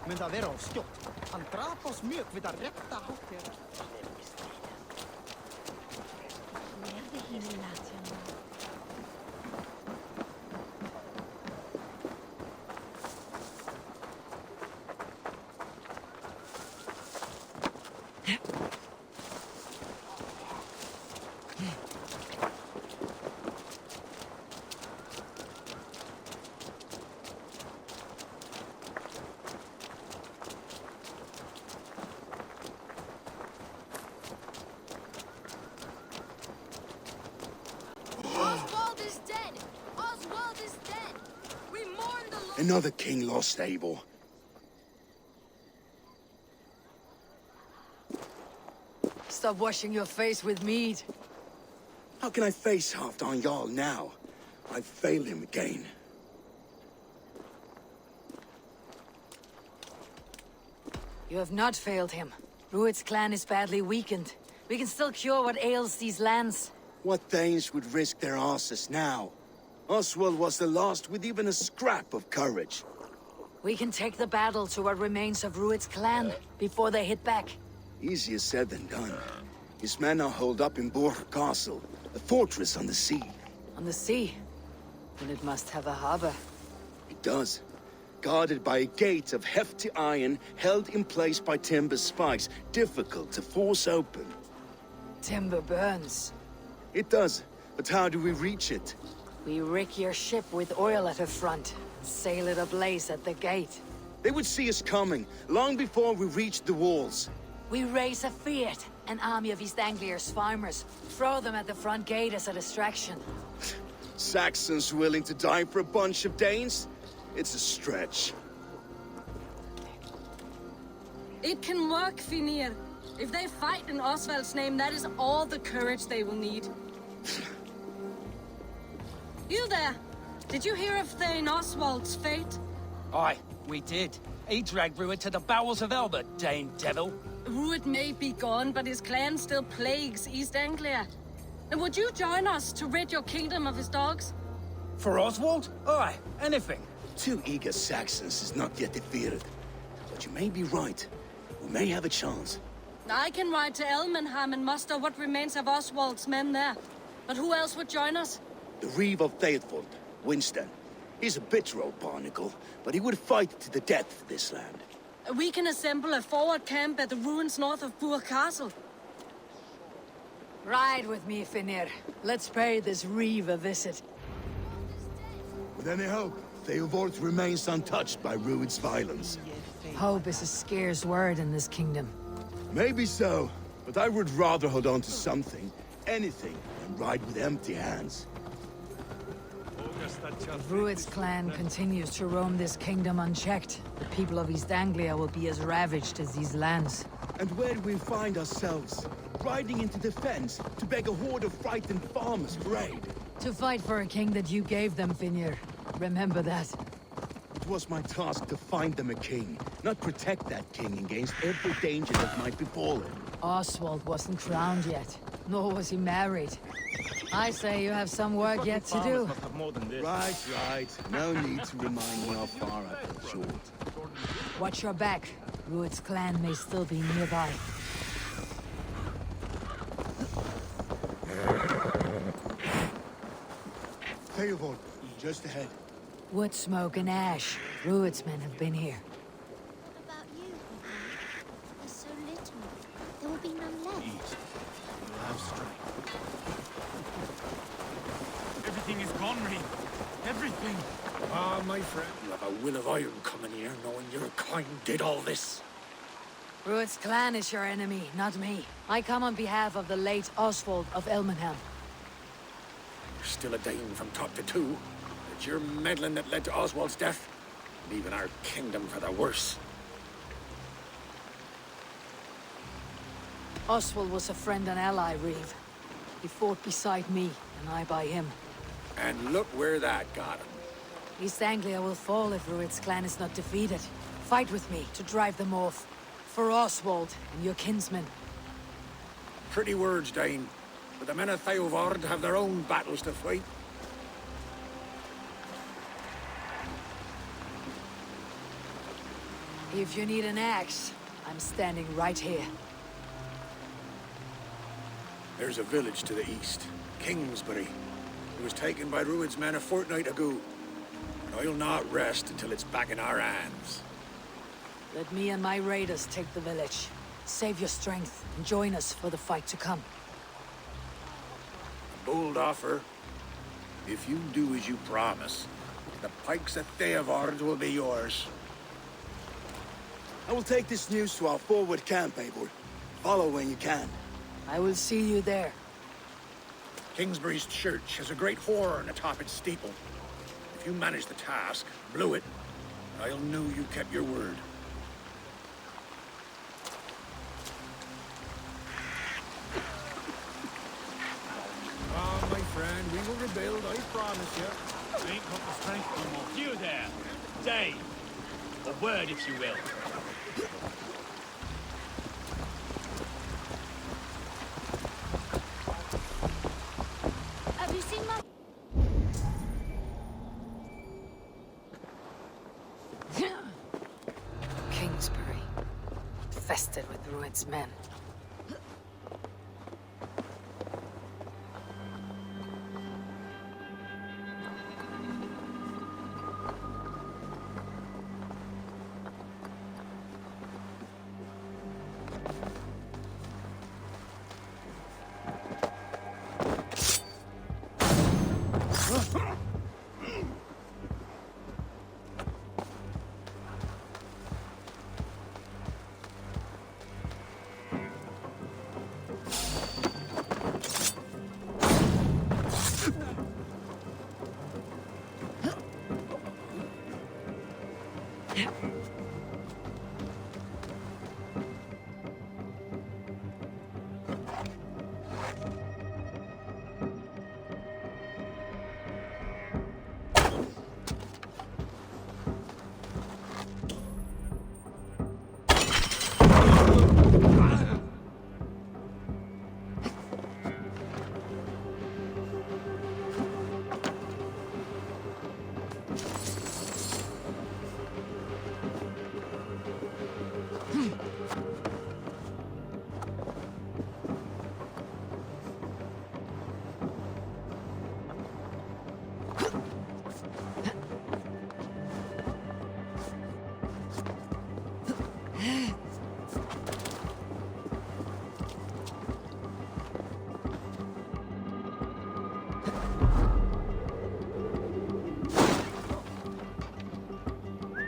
Men það vera of skjótt. Hann drap oss mjög við að rétta hátt. Another king lost, Eivor. Stop washing your face with mead. How can I face Halfdan Jarl now? I've failed him again. You have not failed him. Rued's clan is badly weakened. We can still cure what ails these lands. What Danes would risk their asses now? Oswald was the last with even a scrap of courage. We can take the battle to what remains of Rued's clan before they hit back. Easier said than done. His men are holed up in Borg Castle, a fortress on the sea. On the sea? Then it must have a harbor. It does. Guarded by a gate of hefty iron, held in place by timber spikes, difficult to force open. Timber burns. It does, but how do we reach it? We rig your ship with oil at her front, and sail it ablaze at the gate. They would see us coming, long before we reached the walls. We raise a fiat, an army of East Anglia's farmers. Throw them at the front gate as a distraction. Saxons willing to die for a bunch of Danes? It's a stretch. It can work, Finir. If they fight in Oswald's name, that is all the courage they will need. You there! Did you hear of Thane Oswald's fate? Aye, we did. He dragged Rued to the bowels of Elbert, Dane devil. Rued may be gone, but his clan still plagues East Anglia. And would you join us to rid your kingdom of his dogs? For Oswald? Aye, anything. 2 eager Saxons is not yet defeated. But you may be right. We may have a chance. I can ride to Elmenham and muster what remains of Oswald's men there. But who else would join us? The Reeve of Faithful, Winston. He's a bitter old barnacle, but he would fight to the death for this land. We can assemble a forward camp at the ruins north of Burg Castle. Ride with me, Finir. Let's pay this Reeve a visit. With any hope, Eivor remains untouched by Rued's violence. Hope is a scarce word in this kingdom. Maybe so, but I would rather hold on to something, anything, than ride with empty hands. If Rued's clan continues to roam this kingdom unchecked, the people of East Anglia will be as ravaged as these lands. And where do we find ourselves? Riding into defense to beg a horde of frightened farmers for aid. To fight for a king that you gave them, Finir. Remember that. It was my task to find them a king, not protect that king against every danger that might befall him. Oswald wasn't crowned yet, nor was he married. I say you have some work yet to do. Right. No need to remind me how far I've been short. Watch your back. Rued's clan may still be nearby. Eivor, just ahead. Wood smoke and ash. Rued's men have been here. What about you, Eivor? There's so little. There will be none left. Eat. You'll have strength. Everything is gone, Reeve. Everything. Ah, my friend, you have a will of iron coming here, knowing your kind did all this. Rued's clan is your enemy, not me. I come on behalf of the late Oswald of Elmenham. You're still a Dane from top to two. It's your meddling that led to Oswald's death, leaving our kingdom for the worse. Oswald was a friend and ally, Reeve. He fought beside me, and I by him. And look where that got him. East Anglia will fall if Rued's clan is not defeated. Fight with me to drive them off. For Oswald and your kinsmen. Pretty words, Dane. But the men of Eivor have their own battles to fight. If you need an axe, I'm standing right here. There's a village to the east, Kingsbury. It was taken by Rued's men a fortnight ago. And I'll not rest until it's back in our hands. Let me and my raiders take the village. Save your strength and join us for the fight to come. A bold offer. If you do as you promise, the pikes at Eivor will be yours. I will take this news to our forward camp, Eivor. Follow when you can. I will see you there. Kingsbury's church has a great horn atop its steeple. If you manage the task, blew it, I'll know you kept your word. Ah, my friend, we will rebuild, I promise you. Ain't got the strength no more. You there, Dave. A word, if you will. Have you seen my... Kingsbury. Infested with Rued's men.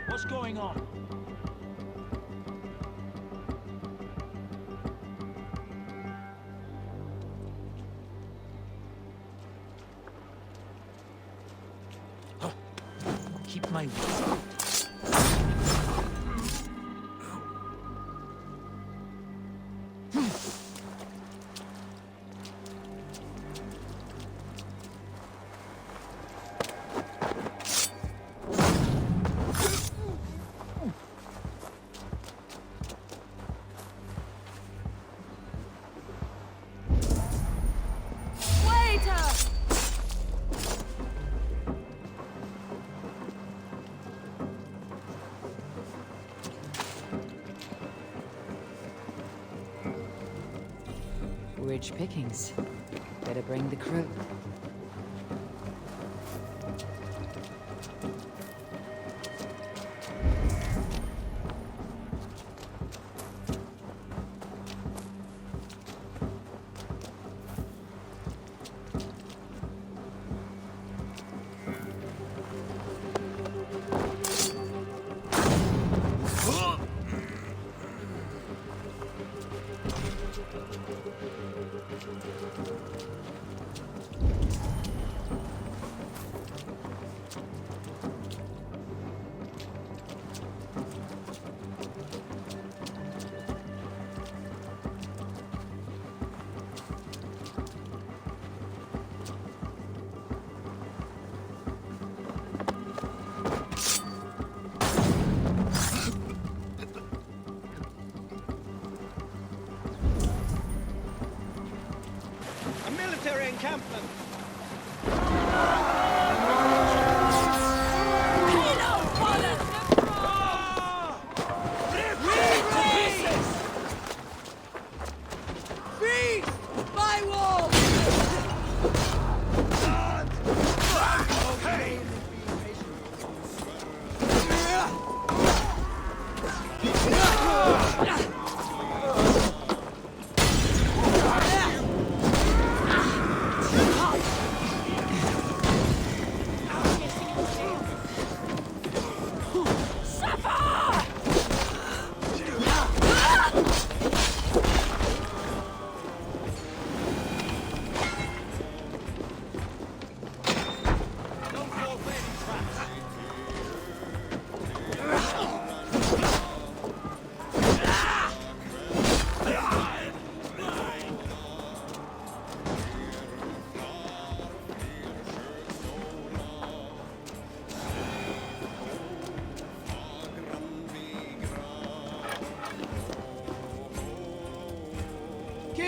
What's going on? Keep my wits. Rich pickings. Better bring the crew. Military encampment.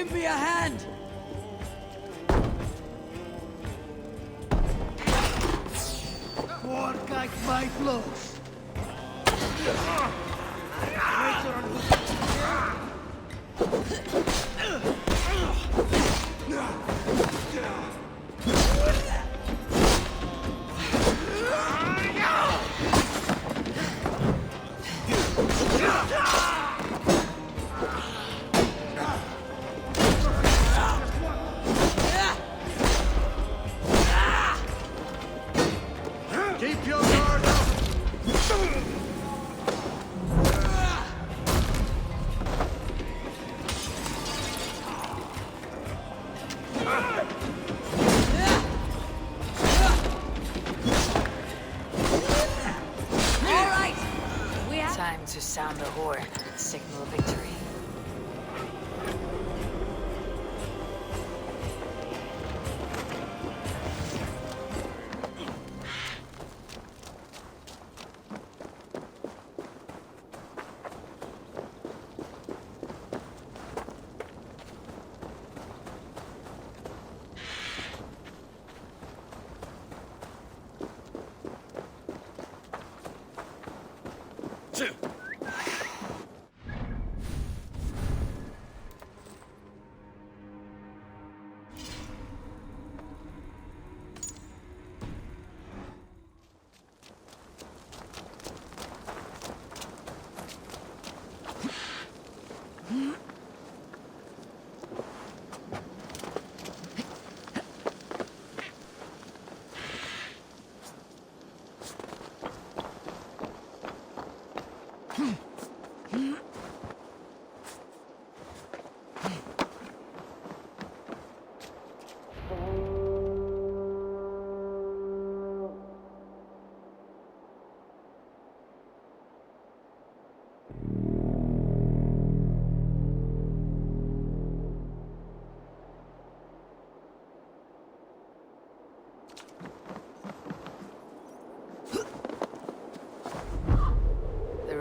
Give me a hand! Work like my blows. Keep your guard up! All right! Time to sound the horn. Signal victory.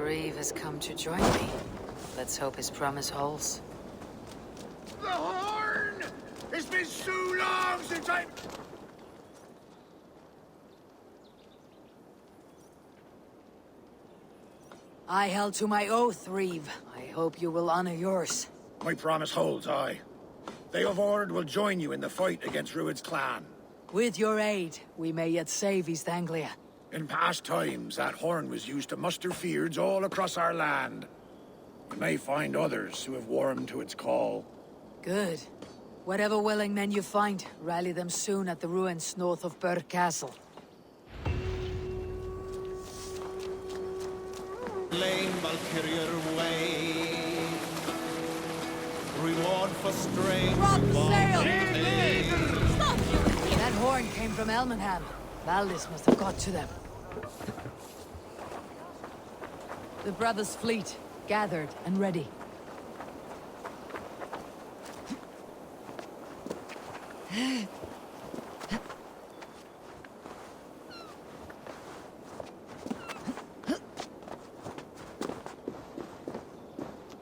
Reeve has come to join me. Let's hope his promise holds. The horn! It's been so long since I held to my oath, Reeve. I hope you will honor yours. My promise holds, aye. The Eivor will join you in the fight against Rued's clan. With your aid, we may yet save East Anglia. In past times, that horn was used to muster fyrds all across our land. We may find others who have warmed to its call. Good. Whatever willing men you find, rally them soon at the ruins north of Burr Castle. Lane Valkyrier way. Reward for strength. Drop the sail! Stop, you! That horn came from Elmenham. Valdis must have got to them. The brothers' fleet, gathered and ready.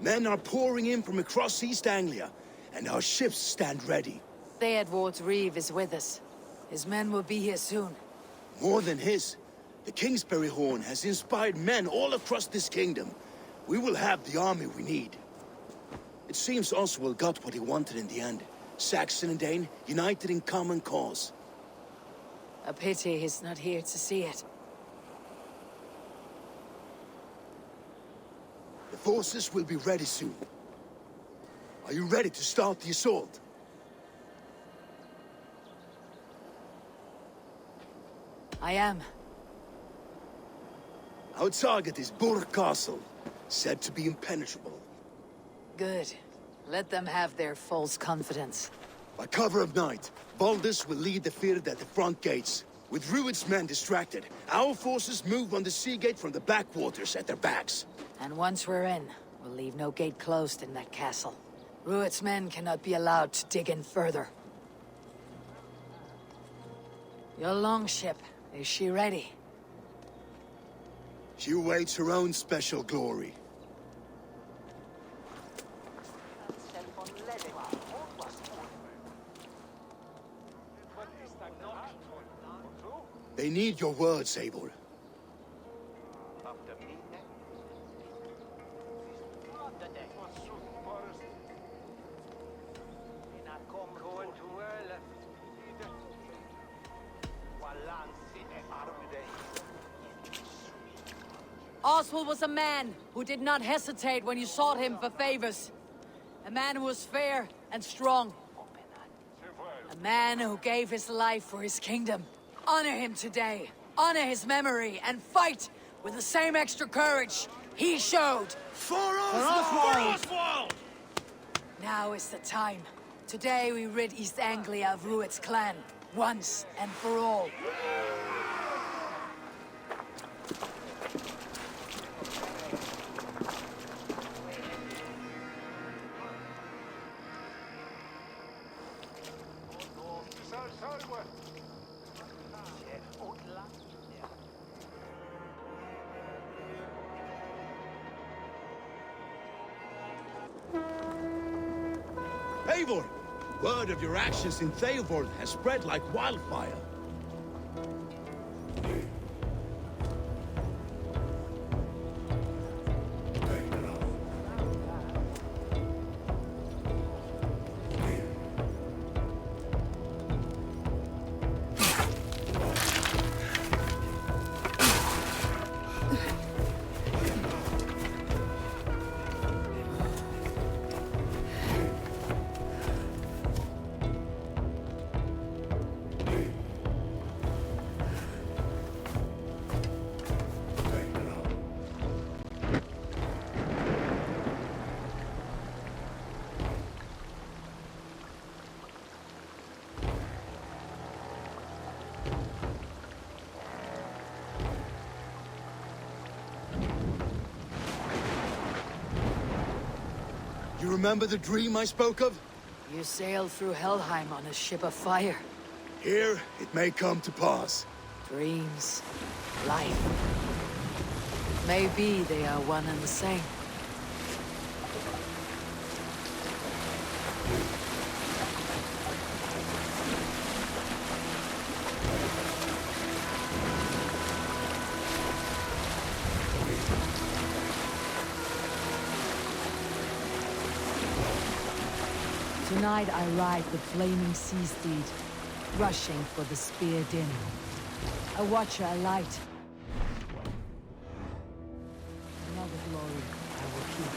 Men are pouring in from across East Anglia, and our ships stand ready. Theodward's Reeve is with us. His men will be here soon. More than his, the Kingsbury Horn has inspired men all across this kingdom. We will have the army we need. It seems Oswald got what he wanted in the end. Saxon and Dane united in common cause. A pity he's not here to see it. The forces will be ready soon. Are you ready to start the assault? I am. Our target is Burr Castle, said to be impenetrable. Good. Let them have their false confidence. By cover of night, Baldus will lead the fyrd at the front gates. With Rued's men distracted, our forces move on the sea gate from the backwaters at their backs. And once we're in, we'll leave no gate closed in that castle. Rued's men cannot be allowed to dig in further. Your longship, is she ready? She awaits her own special glory. heed your words, Eivor. Oswald was a man who did not hesitate when you sought him for favors. A man who was fair and strong. A man who gave his life for his kingdom. Honor him today. Honor his memory and fight with the same extra courage he showed. For Oswald! Now is the time. Today we rid East Anglia of Rued's clan. Once and for all. Eivor! Word of your actions in Theoborn has spread like wildfire. You remember the dream I spoke of? You sailed through Helheim on a ship of fire. Here, it may come to pass. Dreams, life. Maybe they are one and the same. Tonight I ride the flaming sea steed, rushing for the spear din. A watcher alight. Another glory I will keep.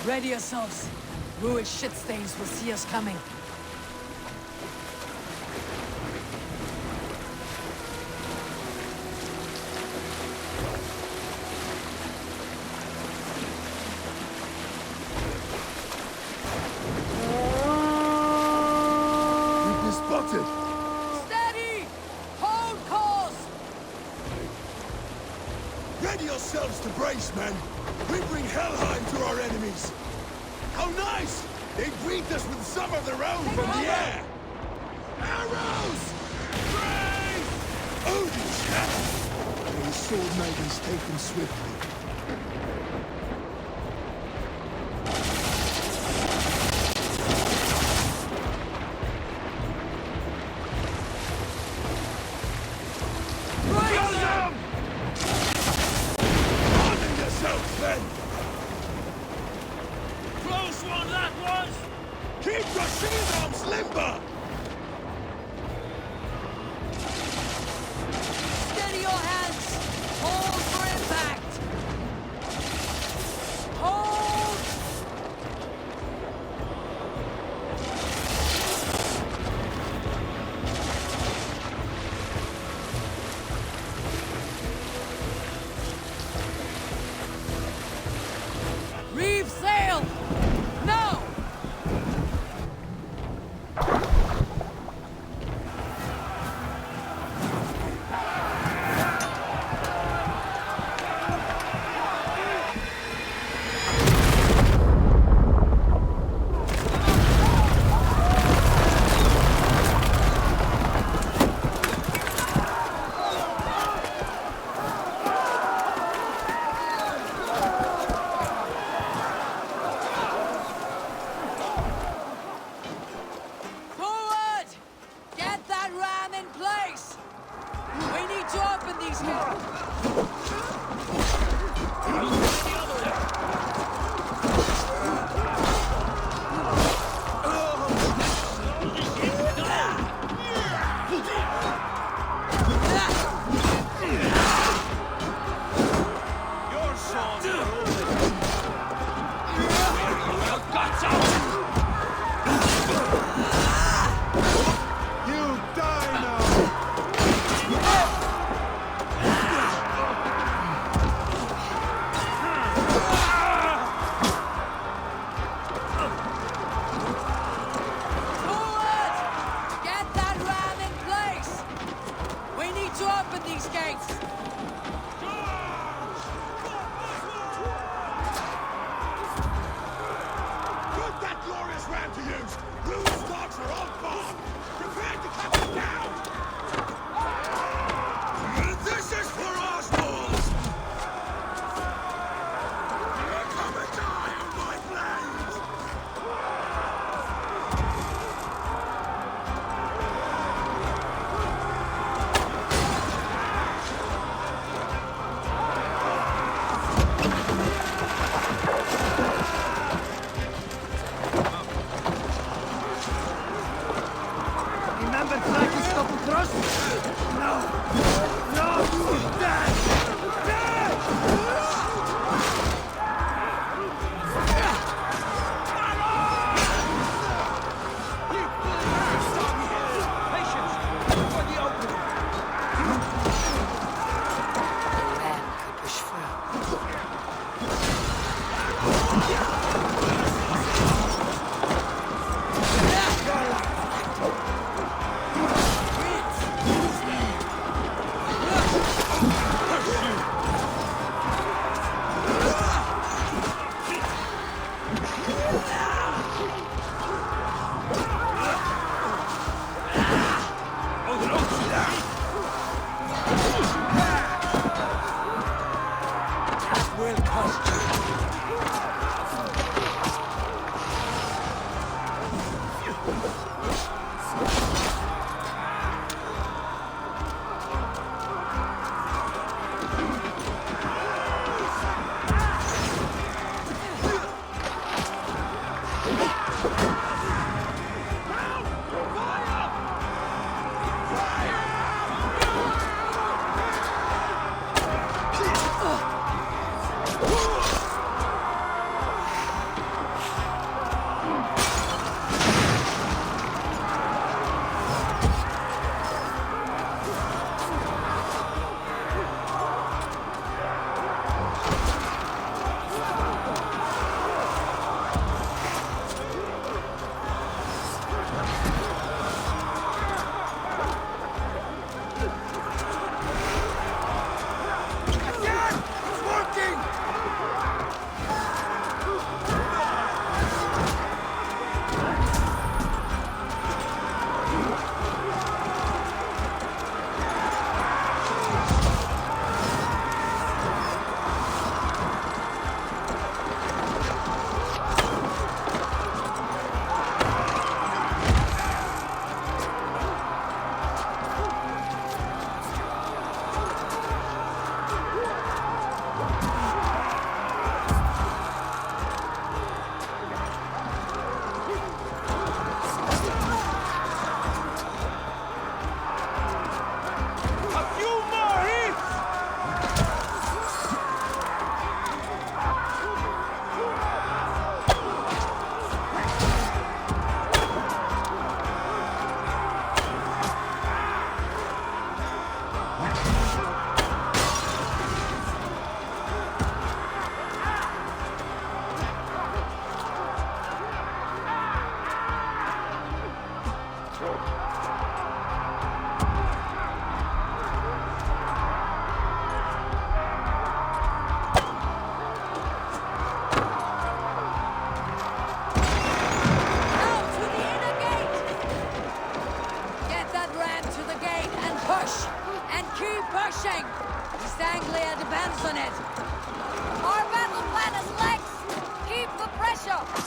Ready yourselves. Ruined shit stains will see us coming. Steady! Hold course! Ready yourselves to brace, men! We bring Helheim to our enemies! How nice! They greet us with some of their own from the air! Arrows! Brace! Odin's hammer! May his sword maidens take them swiftly. Close one, that was! Keep your shield arms limber! Steady your hands! Hold for impact! Hold! Reeve sail! No! Remember Franken's double cross? No! No! Dad! East Anglia depends on it. Our battle plan is legs. Keep the pressure.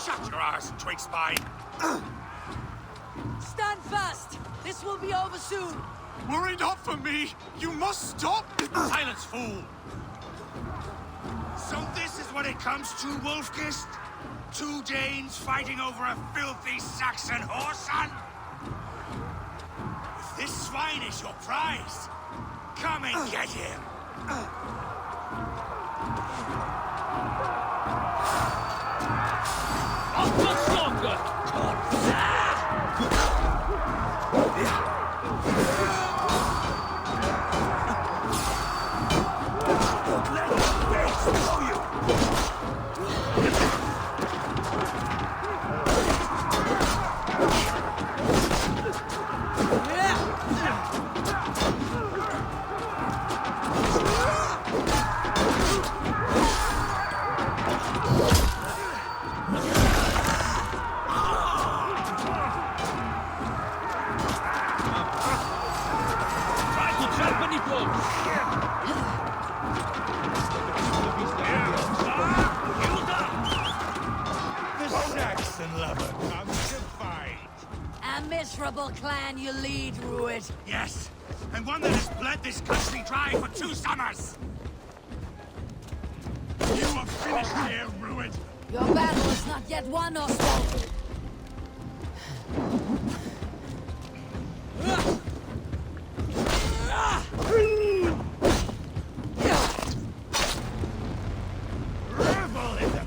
Shut your arse, twig spine! Stand fast! This will be over soon! Worry not for me! You must stop! Silence, fool! So this is what it comes to, Wolfkist? 2 Danes fighting over a filthy Saxon whoreson? If this swine is your prize, come and get him! Up much longer! Miserable clan you lead, Rued. Yes, and one that has bled this country dry for 2 summers! You are finished here, Rued! Your battle is not yet won, Oswald. Revel in the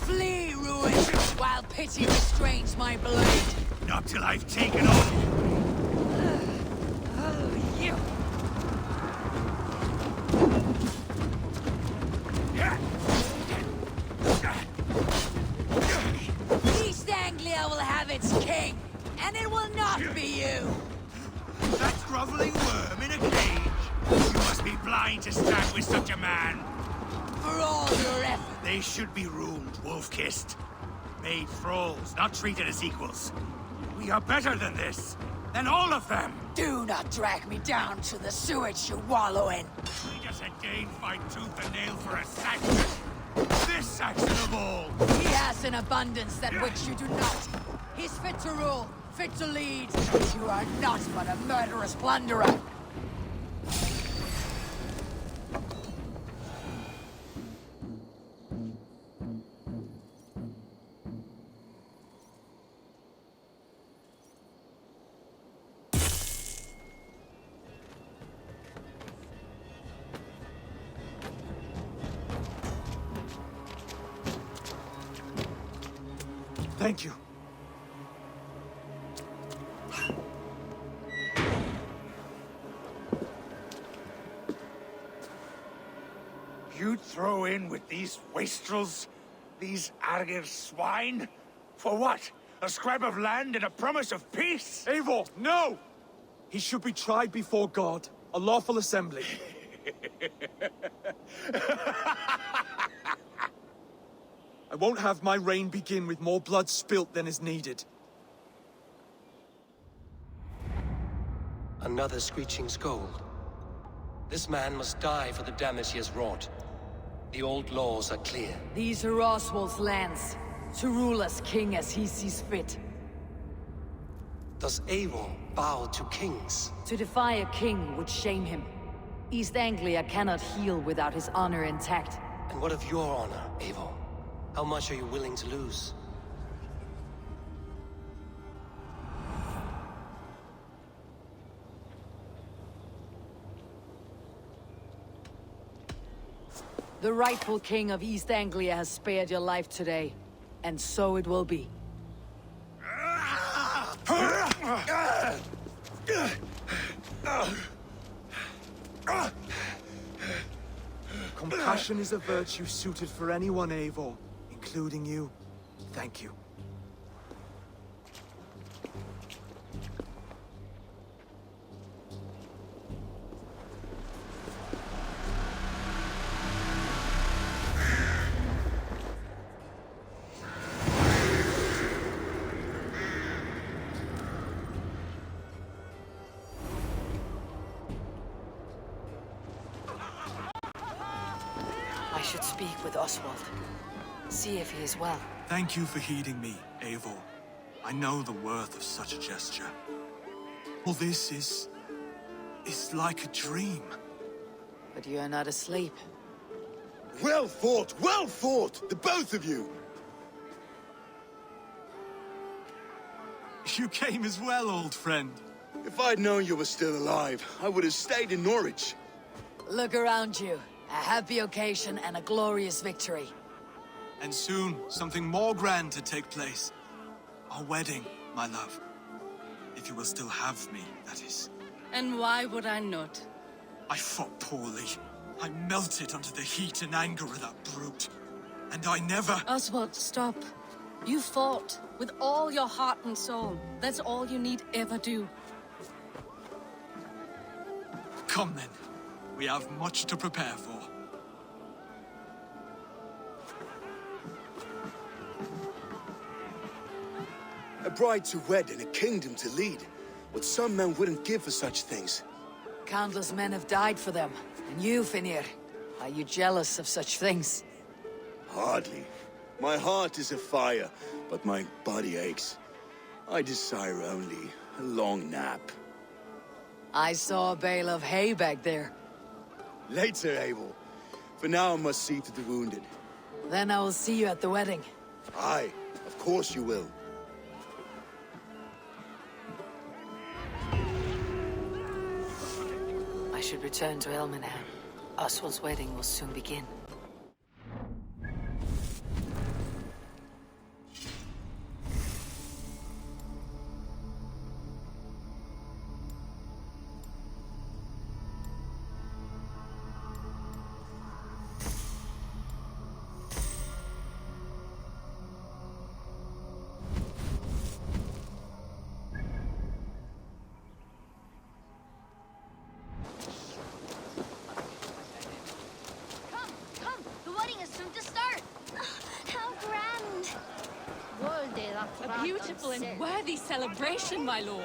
Flee, Rued, while pity restrains my blade. Not till I've taken all. You. East Anglia will have its king, and it will not be you. That groveling worm in a cage? You must be blind to stand with such a man. For all your effort. They should be ruled, wolf-kissed. Made thralls, not treated as equals. We are better than this. Than all of them. Do not drag me down to the sewage you wallow in. We just had Dane fight tooth and nail for a Saxon. This Saxon of all. He has an abundance that which you do not. He's fit to rule, fit to lead. You are not but a murderous plunderer. Thank you. You'd throw in with these wastrels? These Argir swine? For what? A scrap of land and a promise of peace? Eivor, no! He should be tried before God, a lawful assembly. I won't have my reign begin with more blood spilt than is needed. Another screeching scold. This man must die for the damage he has wrought. The old laws are clear. These are Oswald's lands, to rule as king as he sees fit. Does Eivor bow to kings? To defy a king would shame him. East Anglia cannot heal without his honor intact. And what of your honor, Eivor? How much are you willing to lose? The rightful king of East Anglia has spared your life today, and so it will be. Compassion is a virtue suited for anyone, Eivor, including you. Thank you. should speak with Oswald. See if he is well. Thank you for heeding me, Eivor. I know the worth of such a gesture. All this is like a dream. But you are not asleep. Well fought, the both of you! You came as well, old friend. If I'd known you were still alive, I would have stayed in Norwich. Look around you. A happy occasion and a glorious victory. And soon, something more grand to take place. Our wedding, my love. If you will still have me, that is. And why would I not? I fought poorly. I melted under the heat and anger of that brute. And I never... Oswald, stop. You fought with all your heart and soul. That's all you need ever do. Come then. We have much to prepare for. A bride to wed and a kingdom to lead. What some men wouldn't give for such things. Countless men have died for them. And you, Finnir, are you jealous of such things? Hardly. My heart is afire, but my body aches. I desire only a long nap. I saw a bale of hay back there. Later, Eivor. For now I must see to the wounded. Then I will see you at the wedding. Aye, of course you will. I should return to Elmenham. Oswald's wedding will soon begin. Come! The wedding is soon to start! How grand! A beautiful and worthy celebration, my lord.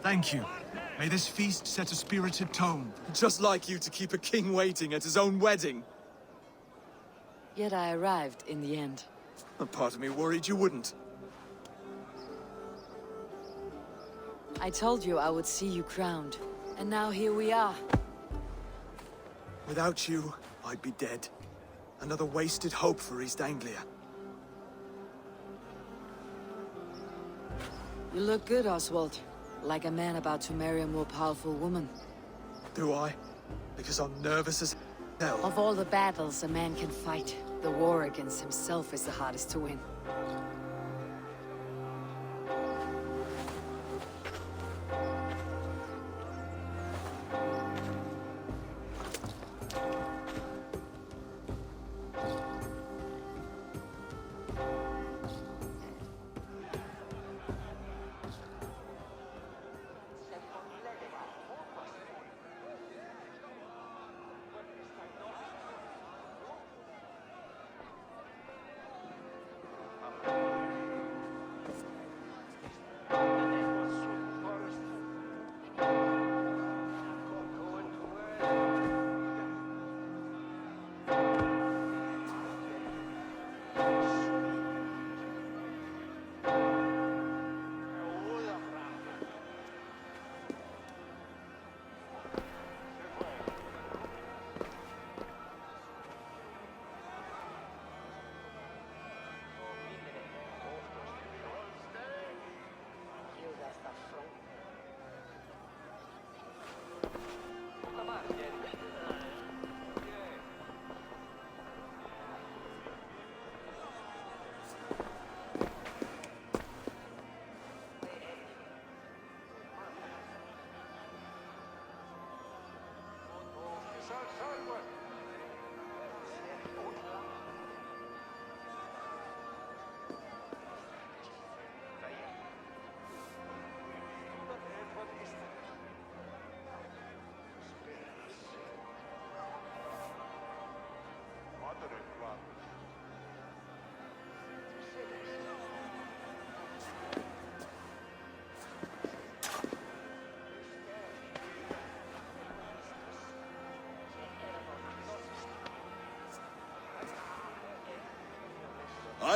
Thank you. May this feast set a spirited tone. Just like you to keep a king waiting at his own wedding. Yet I arrived in the end. A part of me worried you wouldn't. I told you I would see you crowned. And now here we are. Without you, I'd be dead. Another wasted hope for East Anglia. You look good, Oswald. Like a man about to marry a more powerful woman. Do I? Because I'm nervous as hell. Of all the battles a man can fight, the war against himself is the hardest to win.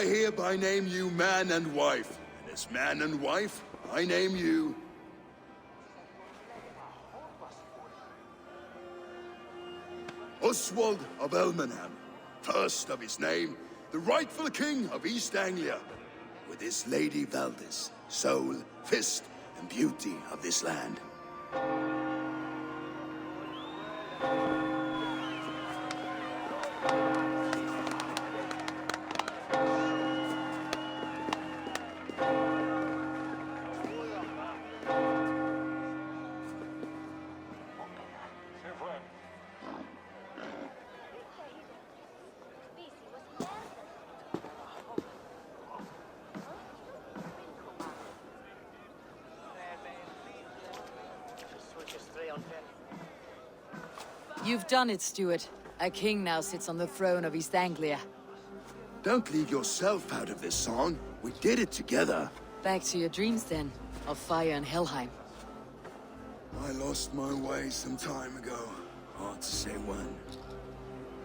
I hereby name you man and wife. And as man and wife, I name you... Oswald of Elmenham, first of his name, the rightful king of East Anglia, with his lady Valdis, soul, fist, and beauty of this land. You've done it, Stuart. A king now sits on the throne of East Anglia. Don't leave yourself out of this song. We did it together. Back to your dreams, then, of fire and Helheim. I lost my way some time ago. Hard to say when.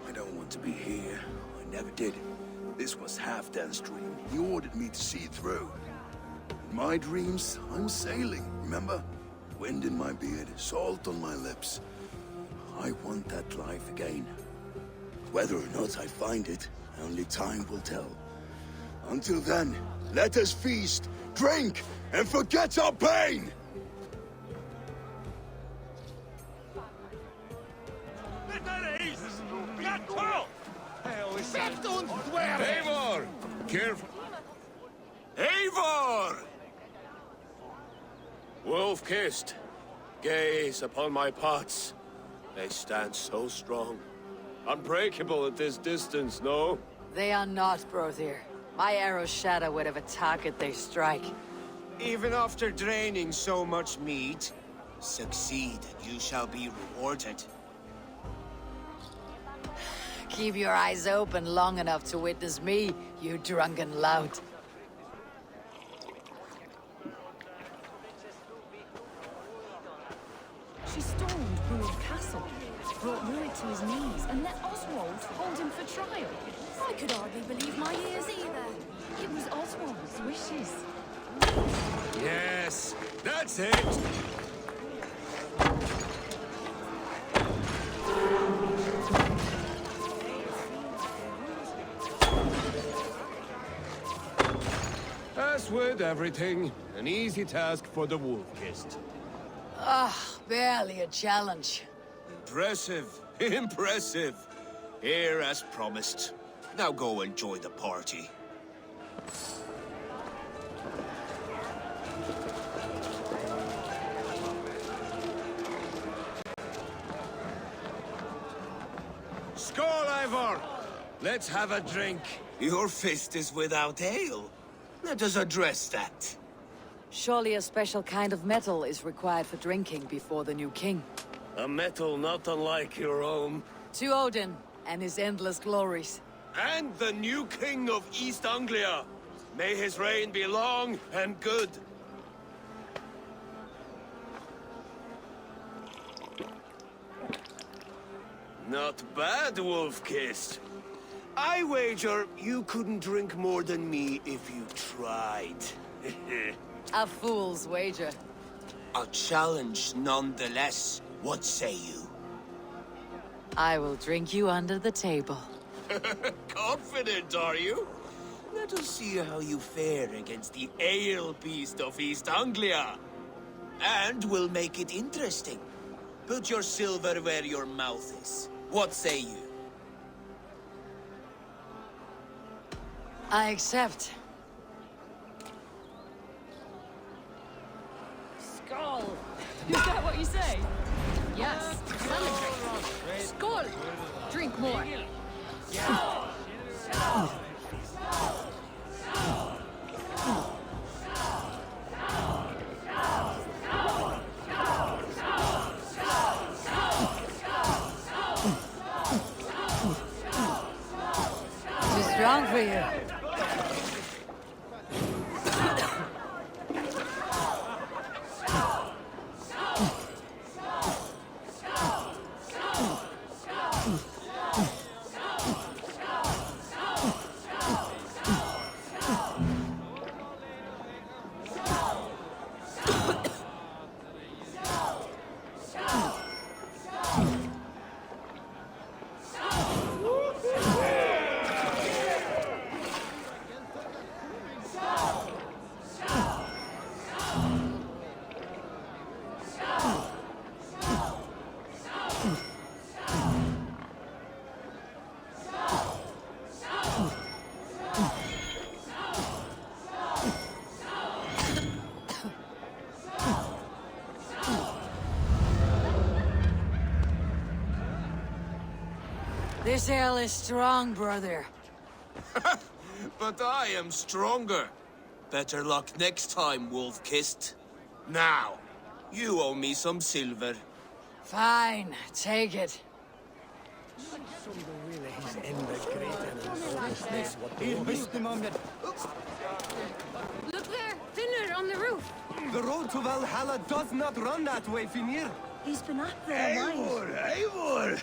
I don't want to be here. I never did. This was Halfdan's dream. He ordered me to see it through. In my dreams, I'm sailing, remember? Wind in my beard, salt on my lips. I want that life again. Whether or not I find it, only time will tell. Until then, let us feast, drink, and forget our pain! Eivor! Careful. Eivor! Wolf-kissed, gaze upon my pots. They stand so strong. Unbreakable at this distance, no? They are not, Brother. My arrows shatter whatever target they strike. Even after draining so much meat, succeed and you shall be rewarded. Keep your eyes open long enough to witness me, you drunken lout. She stormed Rued's castle, brought Rued to his knees, and let Oswald hold him for trial. I could hardly believe my ears either. It was Oswald's wishes. Yes, that's it! As with everything, an easy task for the wolf-kissed. Barely a challenge. Impressive, impressive. Here as promised. Now go enjoy the party. Skål, Eivor! Let's have a drink. Your fist is without ale. Let us address that. Surely a special kind of metal is required for drinking before the new king. A metal not unlike your own. To Odin and his endless glories. And the new king of East Anglia. May his reign be long and good. Not bad, Wolf-kissed. I wager you couldn't drink more than me if you tried. A fool's wager. A challenge nonetheless. What say you? I will drink you under the table. Confident, are you? Let us see how you fare against the ale beast of East Anglia. And we'll make it interesting. Put your silver where your mouth is. What say you? I accept. Skål! Is that what you say? Yes. Celebrate. Skål! Drink more. Too strong for you. This ale is strong, brother. But I am stronger. Better luck next time, Wolf-Kissed. Now, you owe me some silver. Fine, take it. Look there! Thinner on the roof! The road to Valhalla does not run that way, Finir. He's been up there a while. Eivor!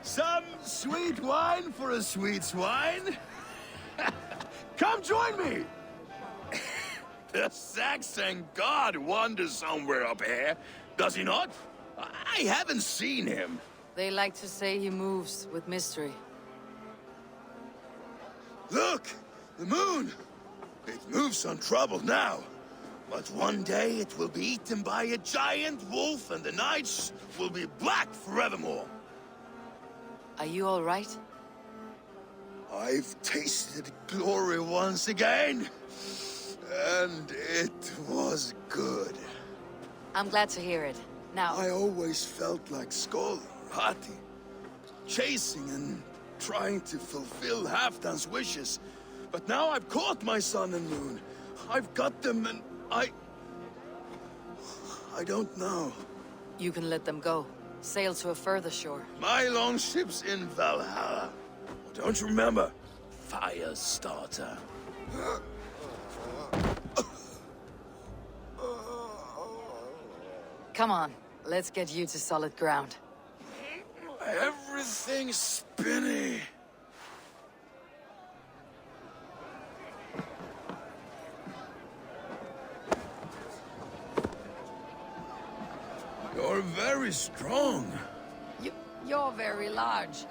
Some sweet wine for a sweet swine? Come join me! The Saxon god wanders somewhere up here, does he not? I haven't seen him. They like to say he moves with mystery. Look! The moon! It moves untroubled now. But one day it will be eaten by a giant wolf and the nights will be black forevermore. Are you all right? I've tasted glory once again. And it was good. I'm glad to hear it. Now... I always felt like Skoll, Hati, chasing and trying to fulfill Halfdan's wishes. But now I've caught my sun and moon. I've got them and I don't know. You can let them go. Sail to a further shore. My longship's in Valhalla. Don't you remember? Firestarter. Come on, let's get you to solid ground. Everything's spinny. You're very strong. You're very large.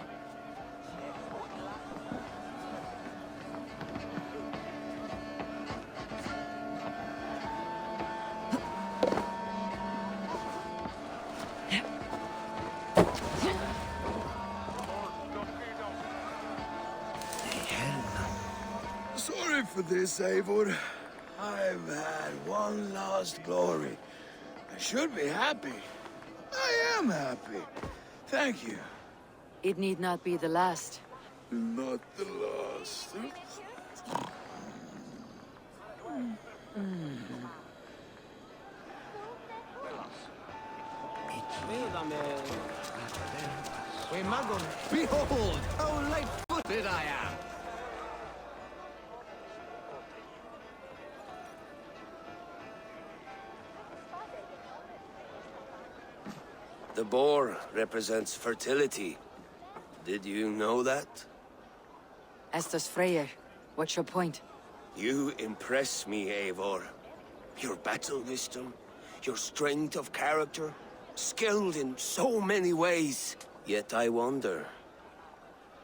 Sorry for this, Eivor. I've had one last glory. I should be happy. I am happy. Thank you. It need not be the last. Not the last. Behold, how light-footed I am! The boar represents fertility. Did you know that? As does Freyr. What's your point? You impress me, Eivor. Your battle wisdom, your strength of character, skilled in so many ways. Yet I wonder,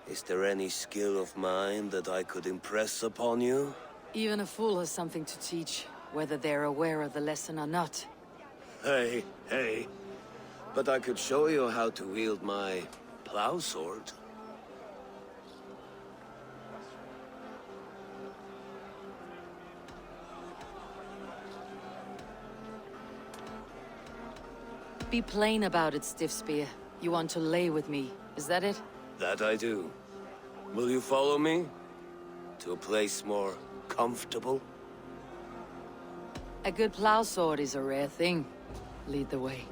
is there any skill of mine that I could impress upon you? Even a fool has something to teach, whether they're aware of the lesson or not. Hey. But I could show you how to wield my plow sword. Be plain about it, Stiff Spear. You want to lay with me, is that it? That I do. Will you follow me? To a place more comfortable? A good plow sword is a rare thing. Lead the way.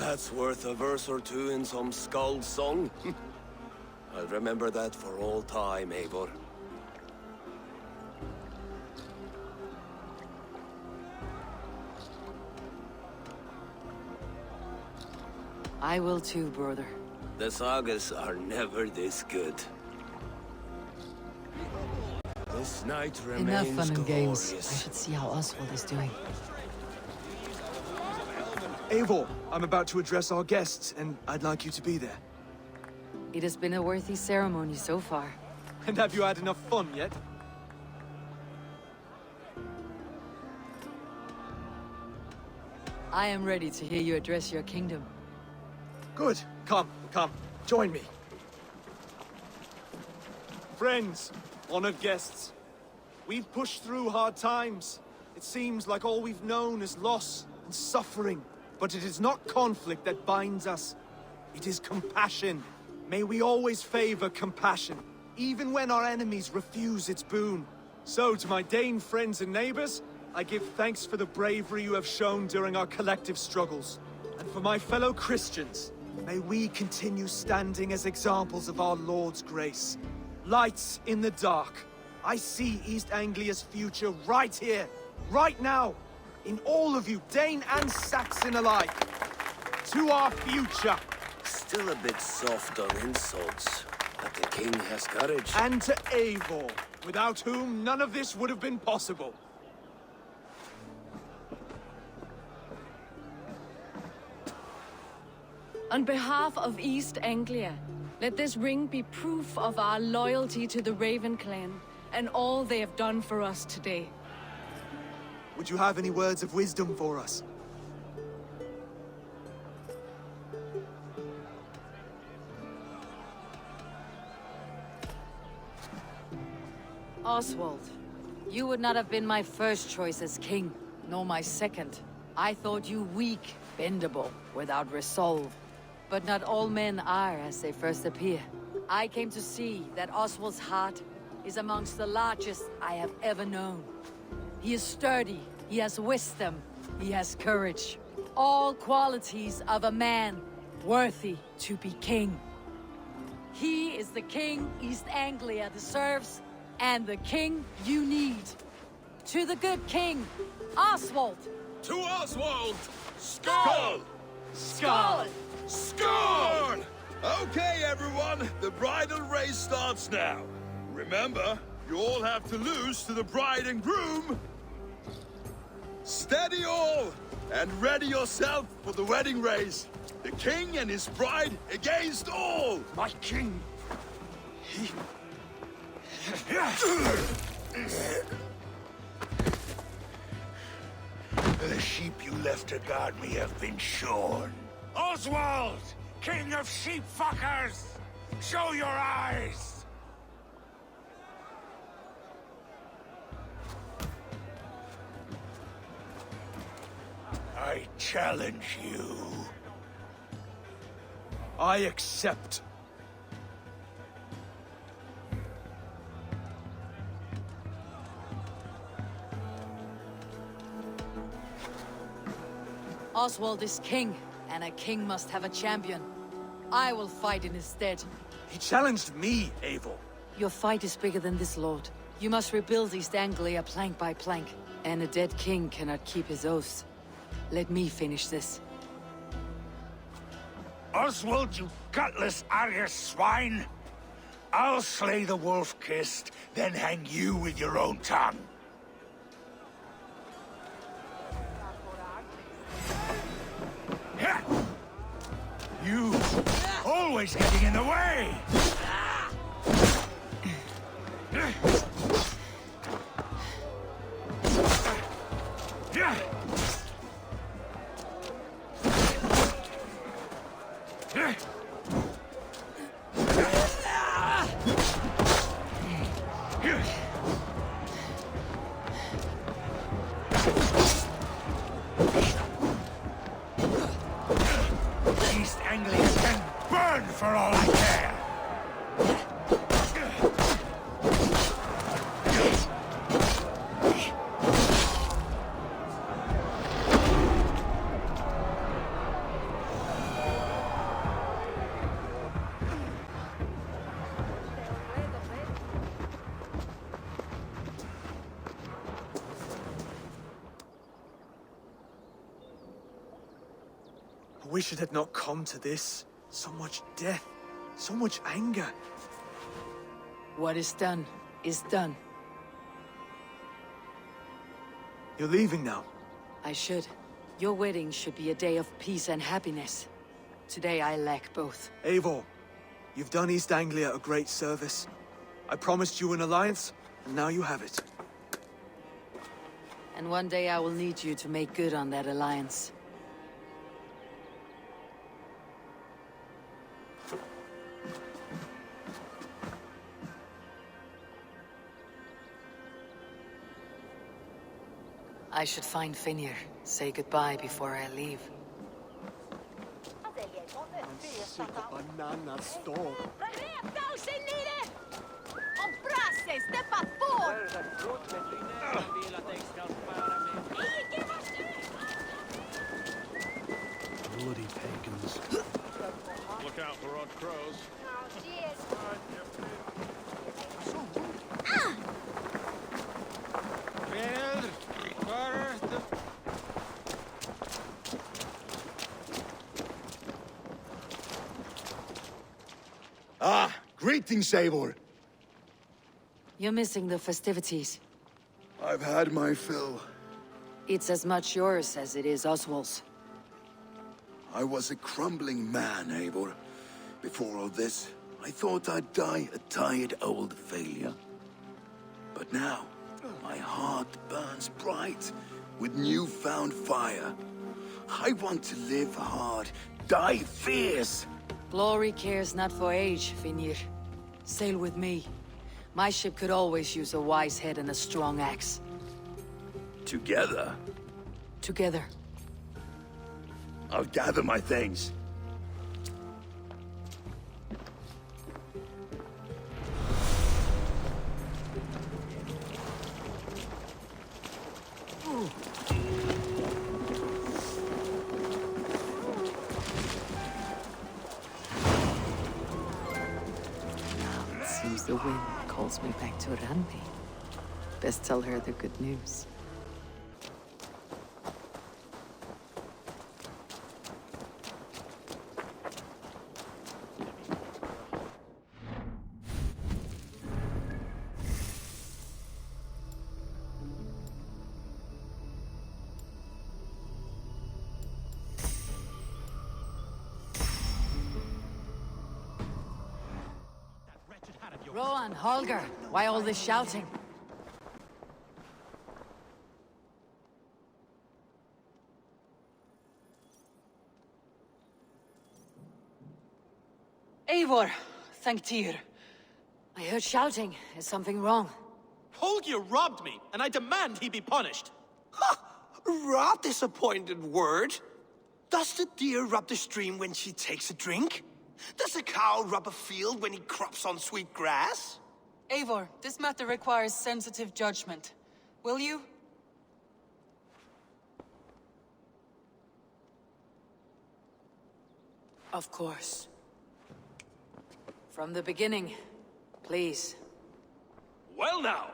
That's worth a verse or two in some skald's song. I'll remember that for all time, Eivor. I will too, brother. The sagas are never this good. This night remains Enough fun and games. glorious. I should see how Oswald is doing. Eivor, I'm about to address our guests, and I'd like you to be there. It has been a worthy ceremony so far. And have you had enough fun yet? I am ready to hear you address your kingdom. Good. Come, join me. Friends, honored guests, we've pushed through hard times. It seems like all we've known is loss and suffering. But it is not conflict that binds us. It is compassion. May we always favor compassion, even when our enemies refuse its boon. So, to my Dane friends and neighbors, I give thanks for the bravery you have shown during our collective struggles. And for my fellow Christians, may we continue standing as examples of our Lord's grace. Lights in the dark. I see East Anglia's future right here, right now, in all of you, Dane and Saxon alike. To our future. Still a bit soft on insults, but the king has courage. And to Eivor, without whom none of this would have been possible. On behalf of East Anglia, let this ring be proof of our loyalty to the Raven clan and all they have done for us today. Would you have any words of wisdom for us? Oswald, you would not have been my first choice as king, nor my second. I thought you weak, bendable, without resolve. But not all men are as they first appear. I came to see that Oswald's heart is amongst the largest I have ever known. He is sturdy, he has wisdom, he has courage. All qualities of a man worthy to be king. He is the king East Anglia deserves, and the king you need. To the good king, Oswald! To Oswald! Skull! Skull! Scorn! Okay, everyone, the bridal race starts now. Remember, you all have to lose to the bride and groom. Steady all, and ready yourself for the wedding race. The king and his bride against all. My king! The sheep you left to guard me have been shorn. Oswald! King of sheep fuckers! Show your eyes! I challenge you. I accept. Oswald is king, and a king must have a champion. I will fight in his stead. He challenged me, Eivor. Your fight is bigger than this, Lord. You must rebuild East Anglia plank by plank, and a dead king cannot keep his oaths. Let me finish this. Oswald, you gutless Arya swine! I'll slay the wolf-kissed, then hang you with your own tongue. You always getting in the way! East Anglia can burn for all I care! wish it had not come to this. So much death, so much anger. What is done is done. You're leaving now. I should. Your wedding should be a day of peace and happiness. Today I lack both. Eivor, you've done East Anglia a great service. I promised you an alliance, and now you have it. And one day I will need you to make good on that alliance. I should find Finir, say goodbye before I leave. Bloody pagans. Look out for odd crows. Ah, greetings, Eivor. You're missing the festivities. I've had my fill. It's as much yours as it is Oswald's. I was a crumbling man, Eivor. Before all this, I thought I'd die a tired old failure. But now, my heart burns bright with newfound fire. I want to live hard, die fierce. Glory cares not for age, Finir. Sail with me. My ship could always use a wise head and a strong axe. Together? Together. I'll gather my things. Seems the wind calls me back to Randi. Best tell her the good news. Rowan, Holger, why all this shouting? Eivor, thank Tyr. I heard shouting. Is something wrong? Holger robbed me, and I demand he be punished. Ha! Robbed is a pointed word. Does the deer rub the stream when she takes a drink? Does a cow rub a field when he crops on sweet grass? Eivor, this matter requires sensitive judgment. Will you? Of course. From the beginning, please. Well now,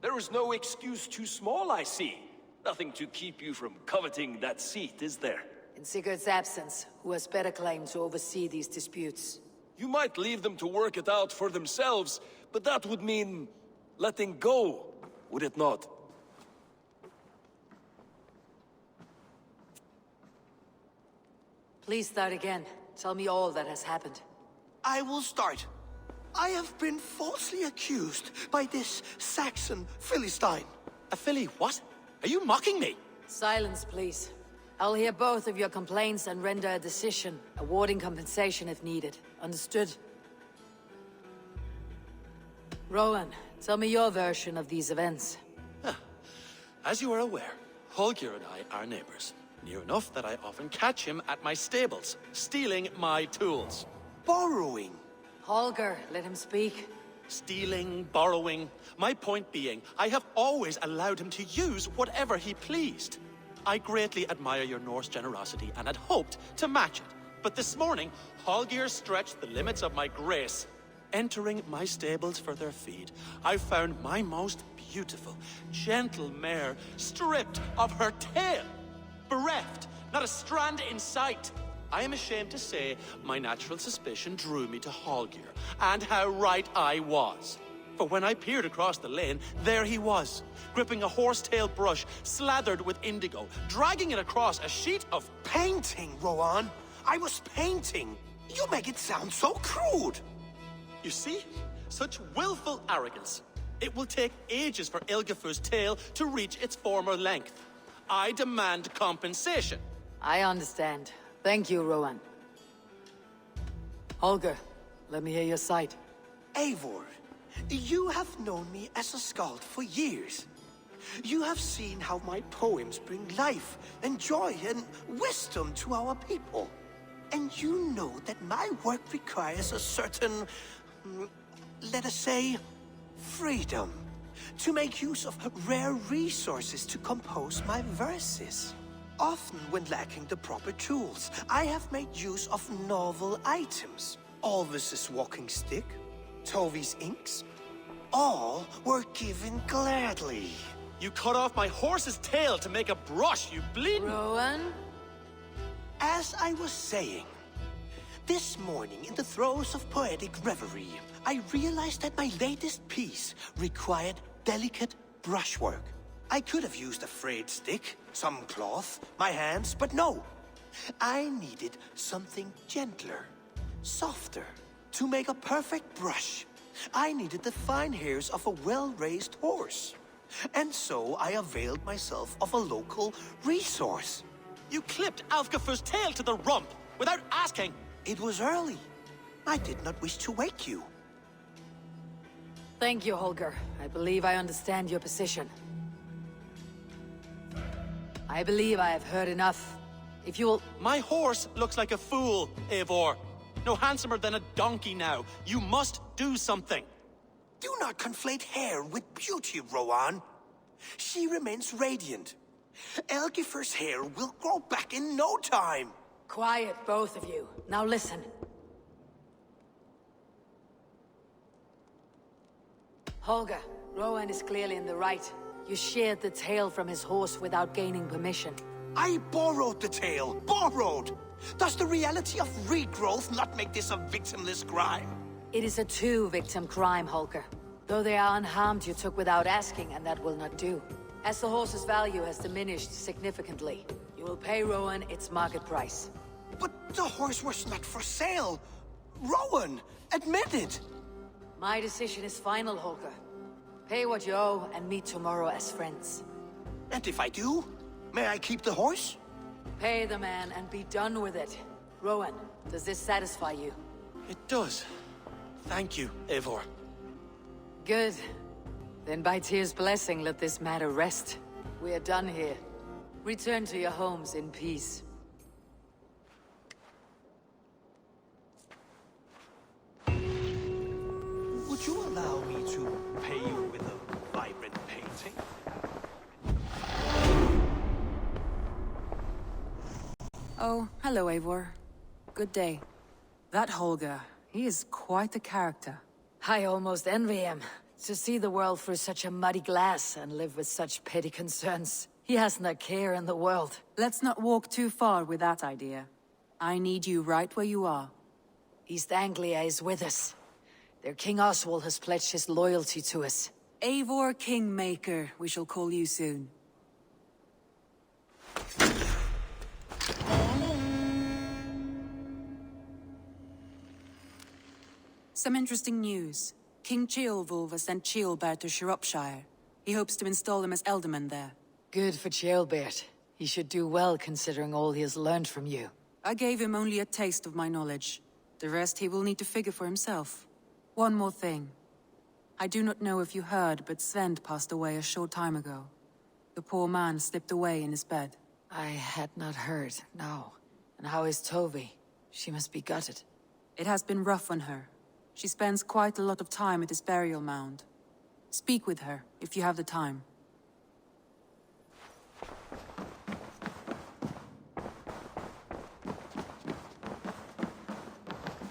there is no excuse too small, I see. Nothing to keep you from coveting that seat, is there? In Sigurd's absence, who has better claim to oversee these disputes? You might leave them to work it out for themselves, but that would mean letting go, would it not? Please start again. Tell me all that has happened. I will start. I have been falsely accused by this Saxon Philistine. A Philly what? Are you mocking me? Silence, please. I'll hear both of your complaints and render a decision, awarding compensation if needed. Understood? Rowan, tell me your version of these events. As you are aware, Holger and I are neighbors. Near enough that I often catch him at my stables, stealing my tools. Borrowing. Holger, let him speak. Stealing, borrowing. My point being, I have always allowed him to use whatever he pleased. I greatly admire your Norse generosity and had hoped to match it. But this morning, Holger stretched the limits of my grace. Entering my stables for their feed, I found my most beautiful, gentle mare stripped of her tail. Bereft, not a strand in sight. I am ashamed to say my natural suspicion drew me to Hallgeir, and how right I was. For when I peered across the lane, there he was, gripping a horsetail brush slathered with indigo, dragging it across a sheet of Painting, Rowan. I was painting. You make it sound so crude. You see? Such willful arrogance. It will take ages for Ilgafur's tail to reach its former length. I demand compensation. I understand. Thank you, Rowan. Holger, let me hear your side. Eivor, you have known me as a skald for years. You have seen how my poems bring life and joy and wisdom to our people. And you know that my work requires a certain, let us say, freedom. To make use of rare resources to compose my verses. Often when lacking the proper tools, I have made use of novel items. Alvis's walking stick, Tovi's inks, all were given gladly. You cut off my horse's tail to make a brush, you bleeding... Rowan? As I was saying, this morning in the throes of poetic reverie, I realized that my latest piece required delicate brushwork. I could have used a frayed stick, some cloth, my hands, but no. I needed something gentler, softer. To make a perfect brush, I needed the fine hairs of a well-raised horse. And so I availed myself of a local resource. You clipped Alfgafur's tail to the rump, without asking. It was early. I did not wish to wake you. Thank you, Holger. I believe I understand your position. I believe I have heard enough. If you will... My horse looks like a fool, Eivor. No handsomer than a donkey now. You must do something. Do not conflate hair with beauty, Rowan. She remains radiant. Elgifur's hair will grow back in no time. Quiet, both of you. Now listen. Holger, Rowan is clearly in the right. You sheared the tail from his horse without gaining permission. I borrowed the tail. Borrowed! Does the reality of regrowth not make this a victimless crime? It is a two-victim crime, Holger. Though they are unharmed, you took without asking, and that will not do. As the horse's value has diminished significantly, you will pay Rowan its market price. But the horse was not for sale. Rowan, admit it. My decision is final, Holger. Pay what you owe and meet tomorrow as friends. And if I do, may I keep the horse? Pay the man and be done with it. Rowan, does this satisfy you? It does. Thank you, Eivor. Good. Then by Tyr's blessing, let this matter rest. We are done here. Return to your homes in peace. Would you allow me to pay you with a vibrant painting? Oh, hello, Eivor. Good day. That Holger, he is quite the character. I almost envy him. To see the world through such a muddy glass and live with such petty concerns. He hasn't a care in the world. Let's not walk too far with that idea. I need you right where you are. East Anglia is with us. Their King Oswald has pledged his loyalty to us. Eivor Kingmaker, we shall call you soon. Some interesting news. King Ceolwulf has sent Ceolbert to Shropshire. He hopes to install him as Elderman there. Good for Ceolbert. He should do well considering all he has learned from you. I gave him only a taste of my knowledge. The rest he will need to figure for himself. One more thing. I do not know if you heard, but Sven passed away a short time ago. The poor man slipped away in his bed. I had not heard, no. And how is Tovi? She must be gutted. It has been rough on her. She spends quite a lot of time at his burial mound. Speak with her, if you have the time.